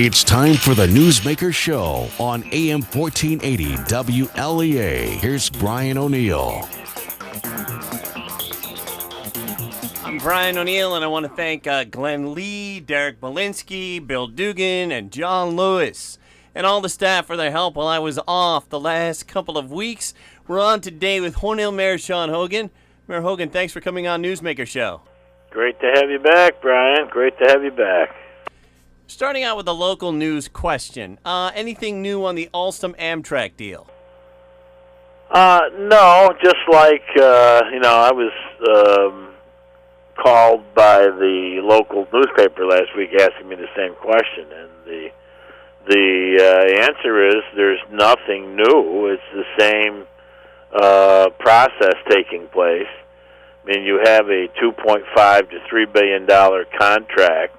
It's time for the Newsmaker Show on AM 1480 WLEA. Here's Brian O'Neill. I'm Brian O'Neill, and I want to thank Glenn Lee, Derek Malinsky, Bill Dugan, and John Lewis, and all the staff for their help while I was off the last couple of weeks. We're on today with Hornell Mayor Sean Hogan. Mayor Hogan, thanks for coming on Newsmaker Show. Great to have you back, Brian. Great to have you back. Starting out with a local news question. Anything new on the Alstom Amtrak deal? No, just like, I was called by the local newspaper last week asking me the same question, and the answer is there's nothing new. It's the same process taking place. I mean, you have a $2.5 to $3 billion contract,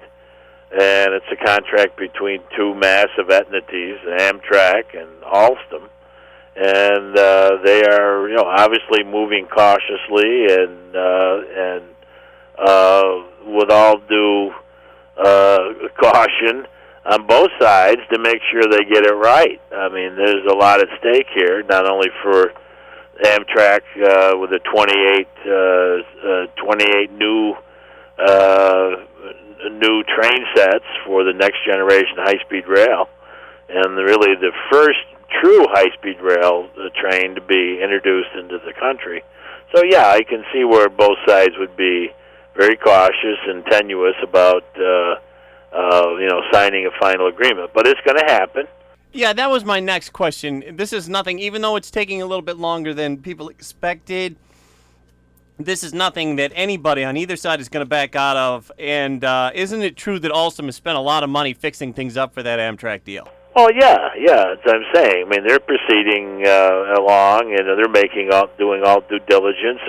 and it's a contract between two massive entities, Amtrak and Alstom, and they are, obviously moving cautiously and with all due caution on both sides to make sure they get it right. I mean, there's a lot at stake here, not only for Amtrak with the 28 new train sets for the next generation high-speed rail, and really the first true high-speed rail train to be introduced into the country. So, yeah, I can see where both sides would be very cautious and tenuous about, signing a final agreement. But it's going to happen. Yeah, that was my next question. This is nothing, even though it's taking a little bit longer than people expected, this is nothing that anybody on either side is going to back out of. And isn't it true that Alstom has spent a lot of money fixing things up for that Amtrak deal? Oh, yeah, as I'm saying. I mean, they're proceeding along, and they're doing all due diligence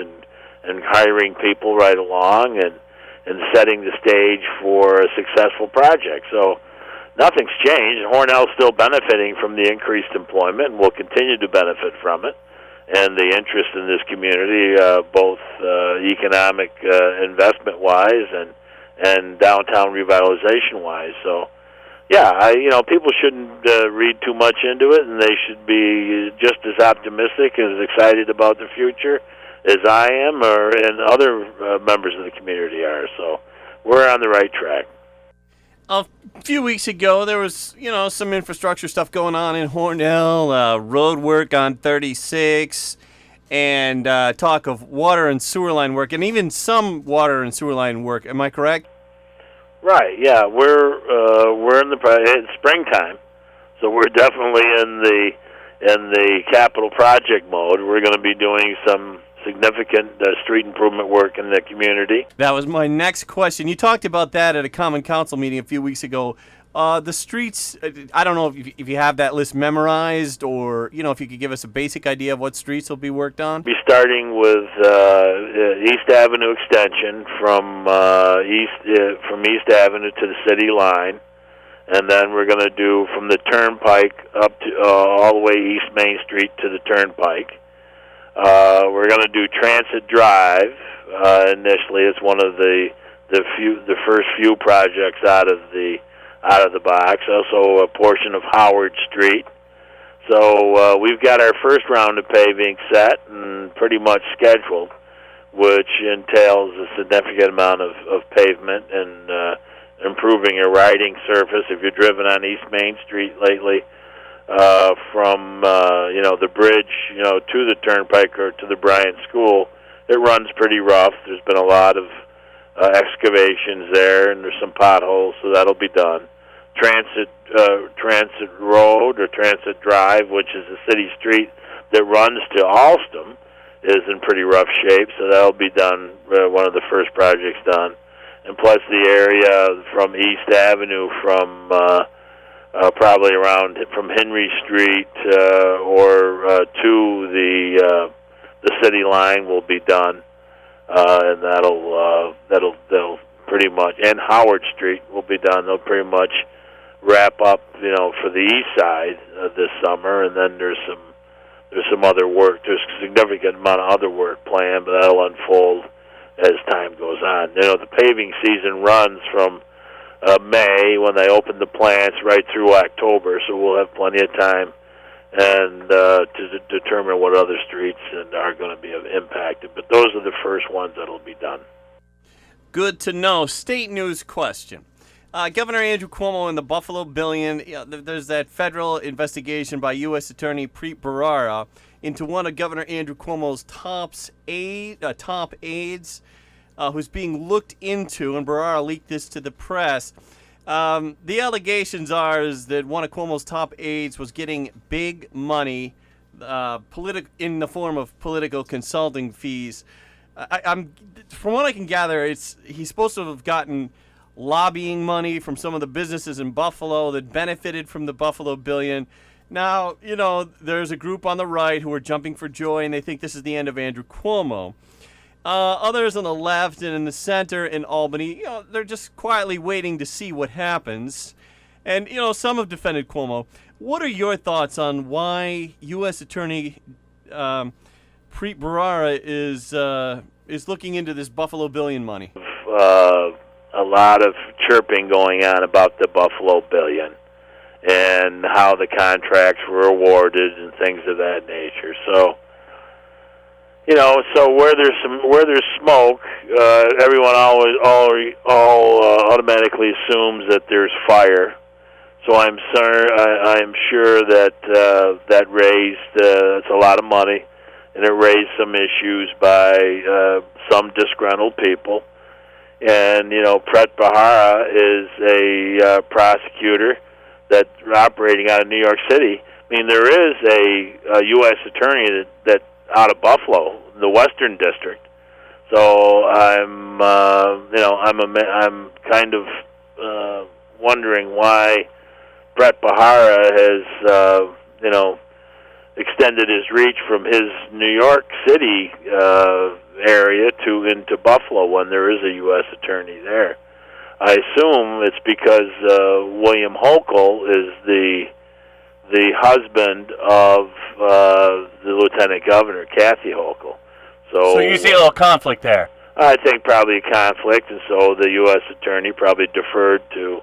and hiring people right along and setting the stage for a successful project. So nothing's changed. Hornell's still benefiting from the increased employment and will continue to benefit from it, and the interest in this community, both economic investment-wise and downtown revitalization-wise. So, yeah, people shouldn't read too much into it, and they should be just as optimistic and as excited about the future as I am and other members of the community are. So we're on the right track. A few weeks ago, there was, some infrastructure stuff going on in Hornell, road work on 36, and talk of water and sewer line work, and even some water and sewer line work. Am I correct? Right. Yeah, we're in it's springtime, so we're definitely in the capital project mode. We're going to be doing some significant street improvement work in the community. That was my next question. You talked about that at a common council meeting a few weeks ago. The streets, I don't know if you have that list memorized, or if you could give us a basic idea of what streets will be worked on. We'll be starting with East Avenue extension from East Avenue to the city line, and then we're going to do from the Turnpike up to all the way East Main Street to the Turnpike. We're going to do Transit Drive initially. It's one of the first few projects out of the box. Also a portion of Howard Street. So we've got our first round of paving set and pretty much scheduled, which entails a significant amount of pavement and improving your riding surface. If you've driven on East Main Street lately, from the bridge to the Turnpike or to the Bryant School, it runs pretty rough. There's been a lot of excavations there, and there's some potholes, so that'll be done. Transit Road or Transit Drive, which is a city street that runs to Alstom, is in pretty rough shape, so that'll be done, one of the first projects done. And plus the area from East Avenue from probably around from Henry Street or to the city line will be done, and that'll pretty much, and Howard Street will be done. They'll pretty much wrap up, for the east side this summer, and then there's some other work. There's a significant amount of other work planned, but that'll unfold as time goes on. The paving season runs from May when they open the plants right through October, so we'll have plenty of time and to determine what other streets are going to be impacted. But those are the first ones that'll be done. Good to know. State news question. Governor Andrew Cuomo and the Buffalo Billion, there's that federal investigation by U.S. Attorney Preet Bharara into one of Governor Andrew Cuomo's top aides who's being looked into, and Bharara leaked this to the press. The allegations is that one of Cuomo's top aides was getting big money in the form of political consulting fees. From what I can gather, he's supposed to have gotten lobbying money from some of the businesses in Buffalo that benefited from the Buffalo Billion. Now, there's a group on the right who are jumping for joy, and they think this is the end of Andrew Cuomo. Others on the left and in the center in Albany, they're just quietly waiting to see what happens. And, some have defended Cuomo. What are your thoughts on why U.S. Attorney Preet Bharara is looking into this Buffalo Billion money? A lot of chirping going on about the Buffalo Billion and how the contracts were awarded and things of that nature. So, so where there's smoke, everyone automatically assumes that there's fire. So I'm sure that that raised it's a lot of money, and it raised some issues by some disgruntled people. And Preet Bharara is a prosecutor that's operating out of New York City. I mean, there is a U.S. attorney that out of Buffalo, the Western District. So I'm kind of wondering why Preet Bharara has extended his reach from his New York City area into Buffalo when there is a U.S. attorney there. I assume it's because William Hochul is the husband of the Lieutenant Governor, Kathy Hochul. So you see a little conflict there? I think probably a conflict, and so the U.S. attorney probably deferred to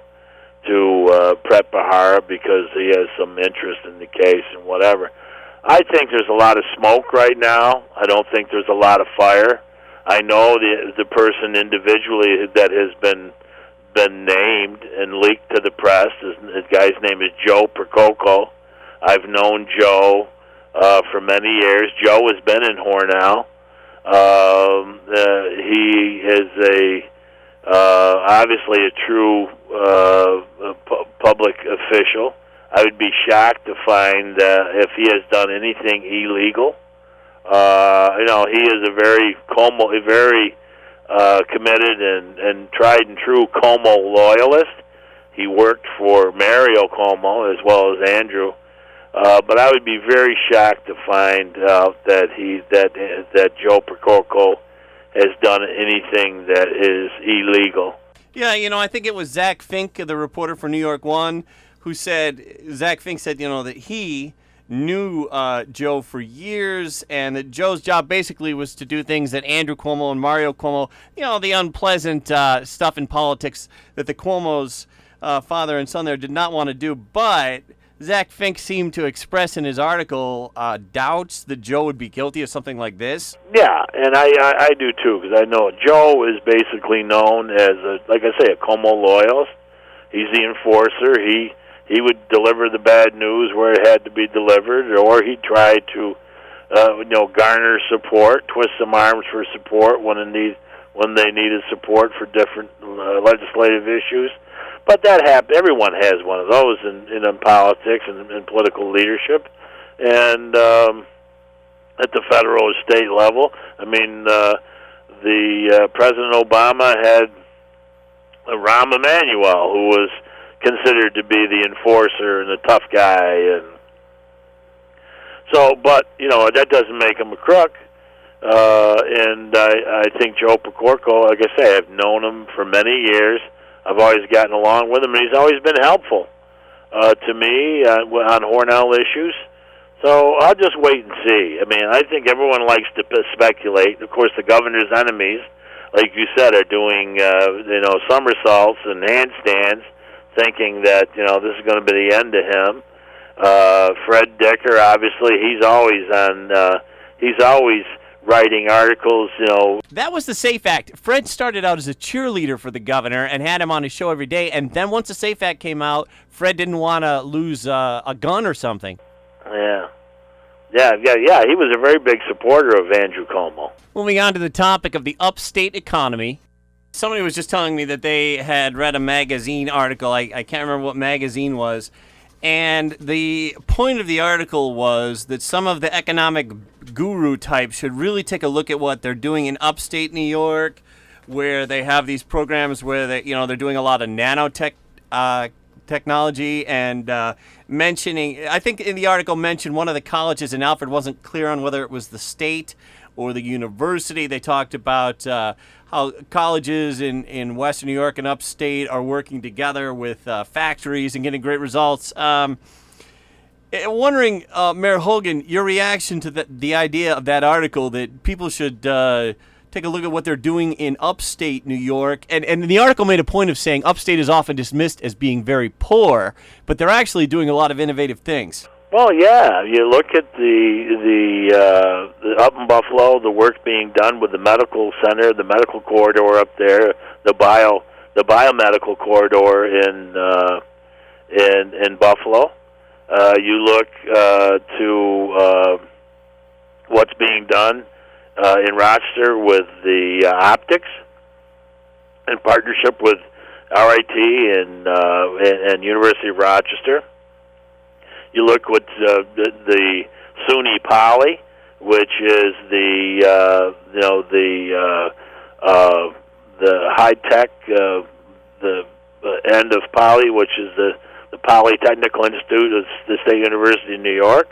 Preet Bharara because he has some interest in the case and whatever. I think there's a lot of smoke right now. I don't think there's a lot of fire. I know the person individually that has been named and leaked to the press. The guy's name is Joe Percoco. I've known Joe for many years. Joe has been in Hornell. He is obviously a true public official. I would be shocked to find if he has done anything illegal. He is a very committed and tried and true Cuomo loyalist. He worked for Mario Cuomo as well as Andrew. But I would be very shocked to find out that Joe Percoco has done anything that is illegal. Yeah, I think it was Zach Fink, the reporter for New York One, who said, Zach Fink said, that he knew Joe for years, and that Joe's job basically was to do things that Andrew Cuomo and Mario Cuomo, the unpleasant stuff in politics that the Cuomo's father and son there did not want to do. But Zach Fink seemed to express in his article doubts that Joe would be guilty of something like this. Yeah, and I do too, because I know Joe is basically known as, a Cuomo loyalist. He's the enforcer. He would deliver the bad news where it had to be delivered, or he tried to, garner support, twist some arms for support when they needed support for different legislative issues. But that happened. Everyone has one of those in politics and in political leadership, and at the federal or state level. I mean, the President Obama had Rahm Emanuel, who was considered to be the enforcer and the tough guy, and so, but that doesn't make him a crook. And I think Joe Percoco, like I say, I've known him for many years. I've always gotten along with him, and he's always been helpful to me on Hornell issues. So I'll just wait and see. I mean, I think everyone likes to speculate. Of course, the governor's enemies like you said, are doing somersaults and handstands, thinking that this is going to be the end of him. Fred Dicker, obviously, he's always writing articles. That was the SAFE Act. Fred started out as a cheerleader for the governor and had him on his show every day. And then once the SAFE Act came out, Fred didn't want to lose a gun or something. Yeah. He was a very big supporter of Andrew Cuomo. Moving on to the topic of the upstate economy. Somebody was just telling me that they had read a magazine article. I can't remember what magazine was. And the point of the article was that some of the economic guru types should really take a look at what they're doing in upstate New York, where they have these programs where they're doing a lot of nanotech technology and mentioning. I think in the article mentioned one of the colleges, and Alfred wasn't clear on whether it was the state or the university. They talked about how colleges in Western New York and upstate are working together with factories and getting great results. Wondering, Mayor Hogan, your reaction to the idea of that article that people should take a look at what they're doing in upstate New York. And the article made a point of saying upstate is often dismissed as being very poor, but they're actually doing a lot of innovative things. Well, yeah. You look at the up in Buffalo, the work being done with the medical center, the medical corridor up there, the biomedical corridor in Buffalo. You look to what's being done in Rochester with the optics in partnership with RIT and University of Rochester. You look with the SUNY Poly, which is the high tech the end of Poly, which is the Polytechnical Institute of the State University of New York,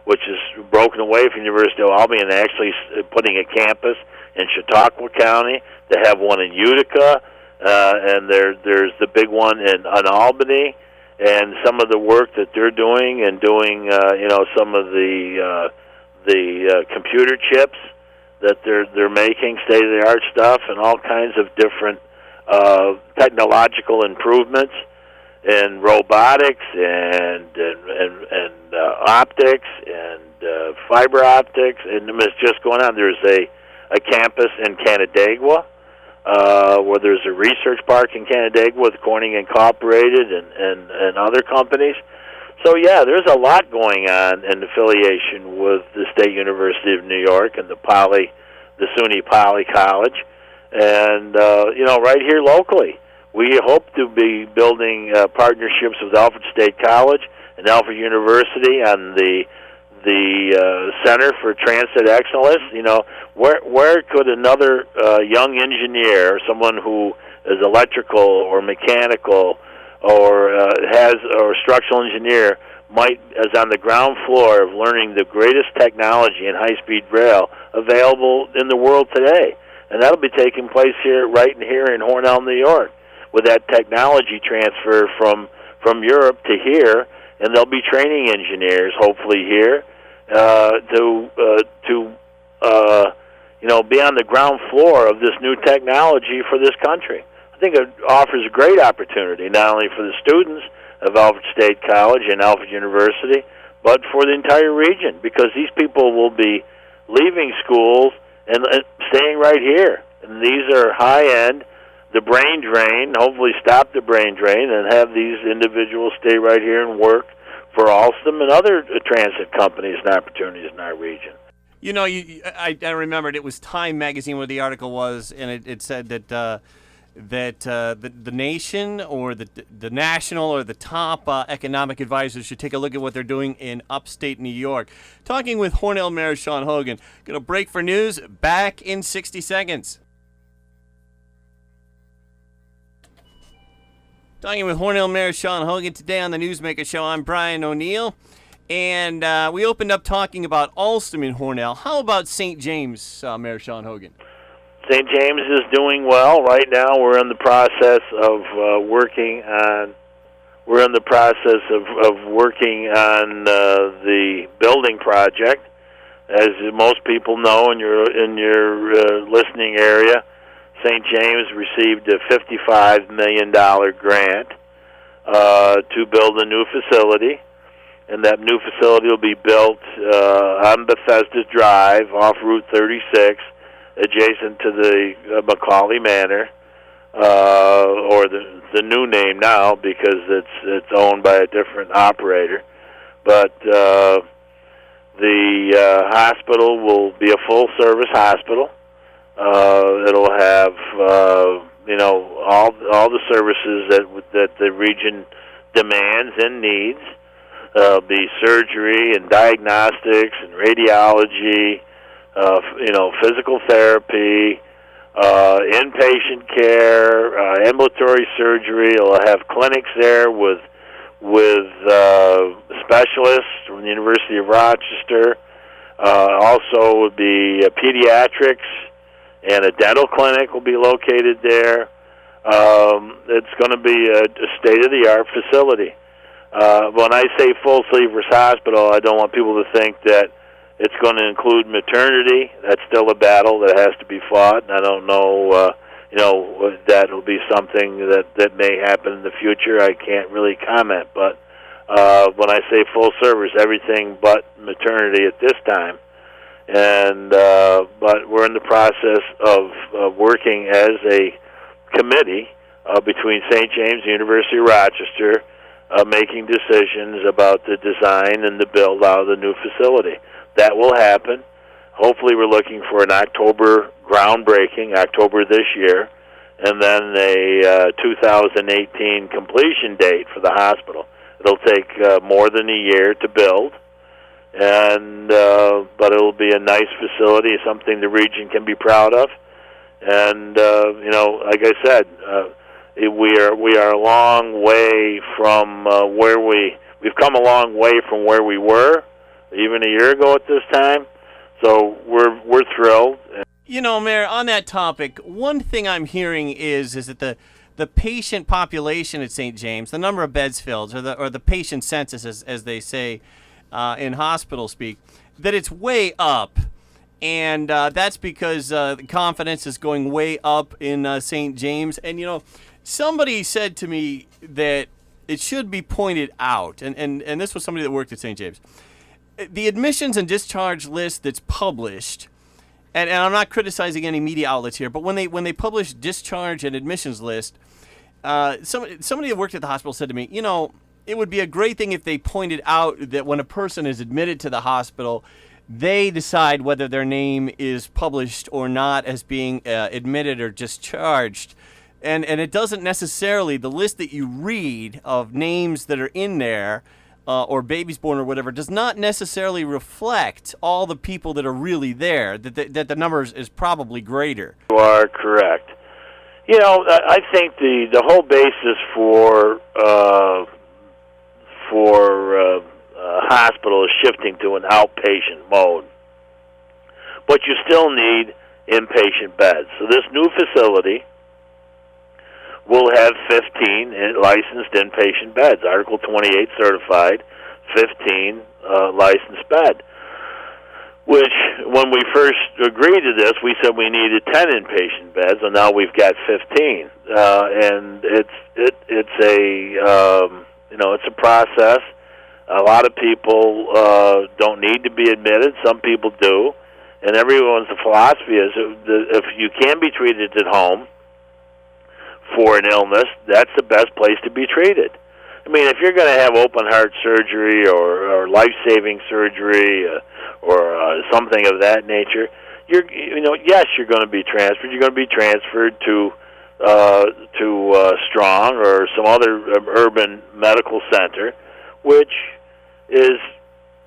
which is broken away from University of Albany and actually putting a campus in Chautauqua County. They have one in Utica, and there's the big one in Albany. And some of the work that they're doing and doing, some of the computer chips that they're making, state-of-the-art stuff, and all kinds of different technological improvements in robotics and optics and fiber optics, and it's just going on. There's a campus in Canandaigua, where there's a research park in Canandaigua with Corning Incorporated and other companies. So, yeah, there's a lot going on in affiliation with the State University of New York and the SUNY Poly College. And, right here locally, we hope to be building partnerships with Alfred State College and Alfred University on the Center for Transit Excellence. Where could another young engineer, someone who is electrical or mechanical or structural engineer, is on the ground floor of learning the greatest technology in high-speed rail available in the world today? And that'll be taking place right here in Hornell, New York, with that technology transfer from Europe to here, and they'll be training engineers, hopefully here, to be on the ground floor of this new technology for this country. I think it offers a great opportunity, not only for the students of Alfred State College and Alfred University, but for the entire region, because these people will be leaving schools and staying right here. And these are high-end, the brain drain, hopefully stop the brain drain, and have these individuals stay right here and work for Alstom and other transit companies and opportunities in our region. I remembered it was Time magazine where the article was, and it said that the nation or the national or the top economic advisors should take a look at what they're doing in upstate New York. Talking with Hornell Mayor Sean Hogan. Going to break for news. Back in 60 seconds. Talking with Hornell Mayor Sean Hogan today on the Newsmaker Show. I'm Brian O'Neill. And we opened up talking about Alstom in Hornell. How about St. James, Mayor Sean Hogan? St. James is doing well. Right now we're in the process of working on the building project. As most people know in your listening area, St. James received a $55 million grant to build a new facility, and that new facility will be built on Bethesda Drive off Route 36, adjacent to the Macaulay Manor, or the new name now because it's owned by a different operator. But the hospital will be a full-service hospital. It'll have all the services that the region demands and needs. Be surgery and diagnostics and radiology, physical therapy, inpatient care, ambulatory surgery. It'll have clinics there with specialists from the University of Rochester. Also would be pediatrics, and a dental clinic will be located there. It's going to be a state-of-the-art facility. When I say full-service hospital, I don't want people to think that it's going to include maternity. That's still a battle that has to be fought, and I don't know, that will be something that may happen in the future. I can't really comment, but when I say full service, everything but maternity at this time. And but we're in the process of working as a committee between St. James and University of Rochester, making decisions about the design and the build out of the new facility. That will happen. Hopefully we're looking for an October groundbreaking, October this year, and then a 2018 completion date for the hospital. It'll take more than a year to build, and but it'll be a nice facility, something the region can be proud of. And like I said, we are a long way from where we've come a long way from where we were even a year ago at this time. So we're thrilled. Mayor, on that topic, one thing I'm hearing is that the patient population at St. James, the number of beds filled, or the patient census, as they say in hospital speak, that it's way up. And that's because the confidence is going way up in St. James. And, somebody said to me that it should be pointed out, and this was somebody that worked at St. James, the admissions and discharge list that's published, and I'm not criticizing any media outlets here, but when they publish discharge and admissions list, somebody that worked at the hospital said to me, it would be a great thing if they pointed out that when a person is admitted to the hospital, they decide whether their name is published or not as being admitted or discharged. And it doesn't necessarily, the list that you read of names that are in there, or babies born or whatever, does not necessarily reflect all the people that are really there, that the number is probably greater. You are correct. I think the whole basis for hospital is shifting to an outpatient mode. But you still need inpatient beds. So this new facility will have 15 licensed inpatient beds, Article 28 certified, 15 licensed bed, which when we first agreed to this, we said we needed 10 inpatient beds, and now we've got 15. And it's a process. A lot of people don't need to be admitted. Some people do. And everyone's philosophy is if you can be treated at home for an illness, that's the best place to be treated. I mean, if you're going to have open heart surgery or life-saving surgery or something of that nature, yes, you're going to be transferred. You're going to be transferred to Strong or some other urban medical center, which is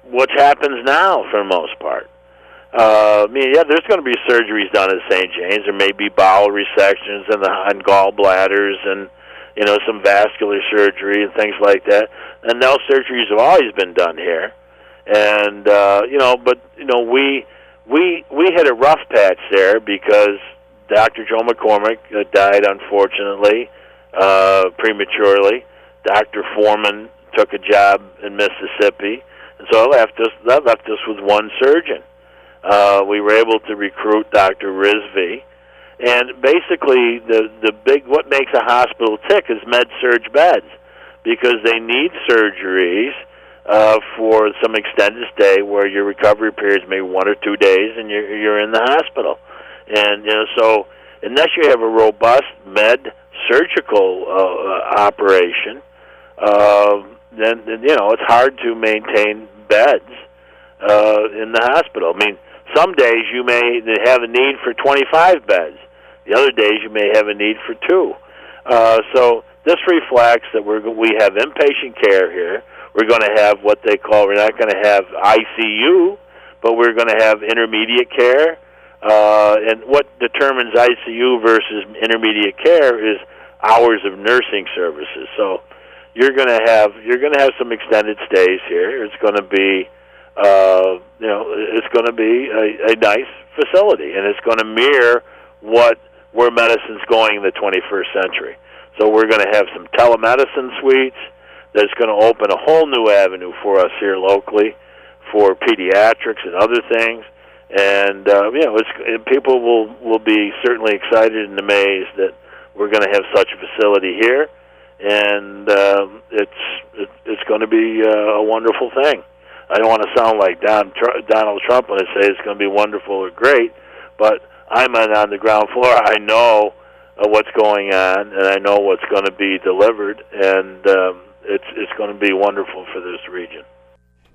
what happens now for the most part. There's going to be surgeries done at St. James. There may be bowel resections and gallbladders and some vascular surgery and things like that. And those surgeries have always been done here. And we hit a rough patch there because Dr. Joe McCormick died unfortunately prematurely. Dr. Foreman took a job in Mississippi, and so that left us with one surgeon. We were able to recruit Dr. Rizvi, And basically, what makes a hospital tick is med-surg beds, because they need surgeries for some extended stay where your recovery period is maybe 1 or 2 days, and you're in the hospital. And so unless you have a robust surgical operation, then it's hard to maintain beds in the hospital. I mean, some days you may have a need for 25 beds. The other days you may have a need for 2. So this reflects that we have inpatient care here. We're going to have what they call, we're not going to have ICU, but we're going to have intermediate care. And what determines ICU versus intermediate care is hours of nursing services. So you're going to have some extended stays here. It's going to be it's going to be a nice facility, and it's going to mirror where medicine's going in the 21st century. So we're going to have some telemedicine suites that's going to open a whole new avenue for us here locally for pediatrics and other things. And people will be certainly excited and amazed that we're going to have such a facility here, and it's going to be a wonderful thing. I don't want to sound like Donald Trump when I say it's going to be wonderful or great, but I'm on the ground floor. I know what's going on, and I know what's going to be delivered, and it's going to be wonderful for this region.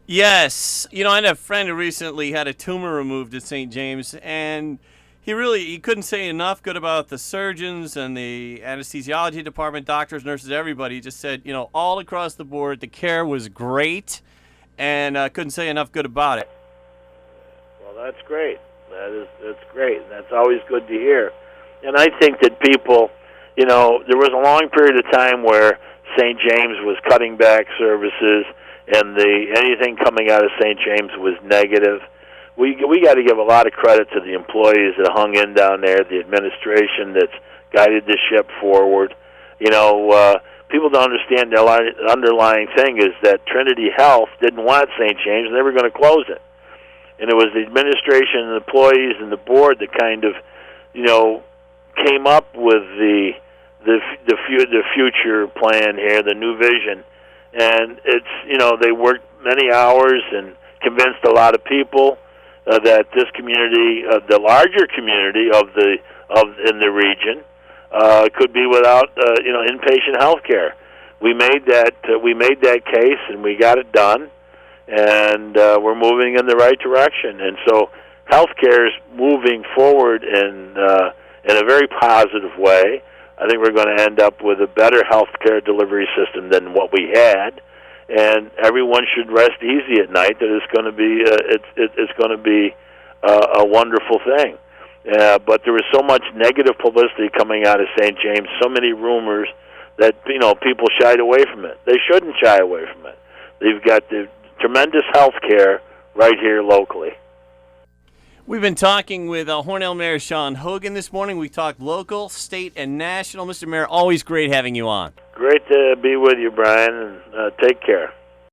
Yes. I had a friend who recently had a tumor removed at St. James, and he couldn't say enough good about the surgeons and the anesthesiology department, doctors, nurses, everybody. He just said, all across the board, the care was great, and couldn't say enough good about it. Well, that's great. That's great. That's always good to hear. And I think that people, there was a long period of time where St. James was cutting back services, and anything coming out of St. James was negative. We got to give a lot of credit to the employees that hung in down there, the administration that's guided the ship forward. People don't understand the underlying thing is that Trinity Health didn't want St. James, and they were going to close it. And it was the administration and the employees and the board that kind of, came up with the future plan here, the new vision. And it's, they worked many hours and convinced a lot of people that this community, the larger community in the region, could be without inpatient health care. We made that case, and we got it done, and we're moving in the right direction. And so healthcare is moving forward in a very positive way. I think we're going to end up with a better healthcare delivery system than what we had, and everyone should rest easy at night that it's going to be it's going to be a wonderful thing. But there was so much negative publicity coming out of St. James, so many rumors that people shied away from it. They shouldn't shy away from it. They've got the tremendous health care right here locally. We've been talking with Hornell Mayor Sean Hogan this morning. We talked local, state, and national. Mr. Mayor, always great having you on. Great to be with you, Brian, and take care.